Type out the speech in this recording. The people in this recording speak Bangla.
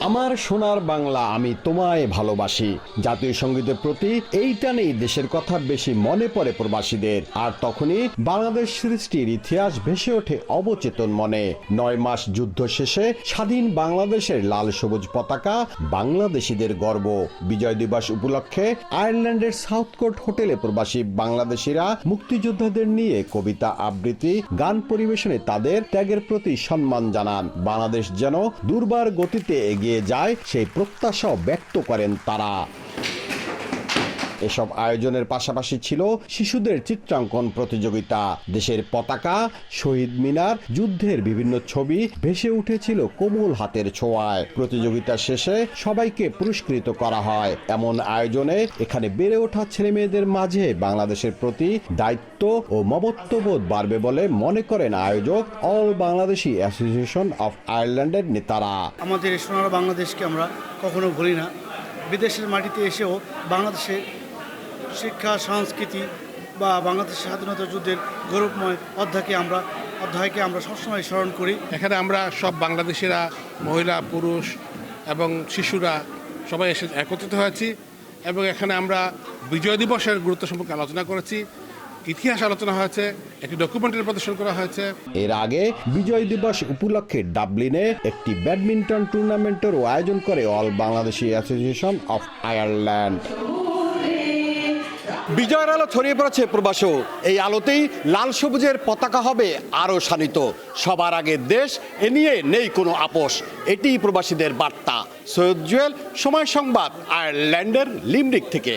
আমার সোনার বাংলা আমি তোমায় ভালোবাসি জাতীয় সঙ্গীতের প্রতি এই টানেই দেশের কথা বেশি মনে পড়ে প্রবাসীদের। আর তখনই বাংলাদেশ সৃষ্টির ইতিহাস ভেসে ওঠে অবচেতন মনে। 9 মাস যুদ্ধ শেষে স্বাধীন বাংলাদেশের লাল সবুজ পতাকা বাংলাদেশিদের গর্ব। বিজয় দিবস উপলক্ষে আয়ারল্যান্ডের সাউথকোর্ট হোটেলে প্রবাসী বাংলাদেশিরা মুক্তিযোদ্ধাদের নিয়ে কবিতা আবৃত্তি গান পরিবেশনে তাদের ত্যাগের প্রতি সম্মান জানান। বাংলাদেশ যেন দুর্বার গতিতে এগিয়ে যায় সেই প্রত্যাশাও ব্যক্ত করেন তারা। এসব আয়োজনের পাশাপাশি ছিল শিশুদের চিত্রাঙ্কন প্রতিযোগিতা। দেশের পতাকা, শহীদ মিনার, যুদ্ধের বিভিন্ন ছবি ভেসে উঠেছিল কোমল হাতের ছোঁয়ায়। প্রতিযোগিতা শেষে সবাইকে পুরস্কৃত করা হয়। এমন আয়োজনে এখানে বেড়ে ওঠা ছেলেমেয়েদের মাঝে বাংলাদেশের প্রতি দায়িত্ব ও মমত্ববোধ বাড়বে বলে মনে করেন আয়োজক অল বাংলাদেশি অ্যাসোসিয়েশন অফ আয়ারল্যান্ডের নেতারা। আমাদের সোনার বাংলাদেশকে আমরা কখনো ভুলি না। বিদেশের মাটিতে এসেও বাংলাদেশের শিক্ষা সংস্কৃতি বা বাংলাদেশের স্বাধীনতা যুদ্ধের গৌরবময় অধ্যায়কে আমরা সবসময় স্মরণ করি। এখানে আমরা সব বাংলাদেশিরা, মহিলা, পুরুষ এবং শিশুরা সবাই এসে একত্রিত হয়েছি এবং এখানে আমরা বিজয় দিবসের গুরুত্ব সম্পর্কে আলোচনা করেছি, ইতিহাস আলোচনা হয়েছে, একটি ডকুমেন্টারি প্রদর্শন করা হয়েছে। এর আগে বিজয় দিবস উপলক্ষে ডাবলিনে একটি ব্যাডমিন্টন টুর্নামেন্টেরও আয়োজন করে all Bangladeshi association of Ireland. বিজয়ের আলো ছড়িয়ে পড়েছে প্রবাসেও। এই আলোতেই লাল সবুজের পতাকা হবে আরও শানিত। সবার আগে দেশ, এ নিয়ে নেই কোনো আপোষ। এটিই প্রবাসীদের বার্তা। সৈয়দ জুয়েল, সময় সংবাদ, আয়ারল্যান্ডের লিমরিক থেকে।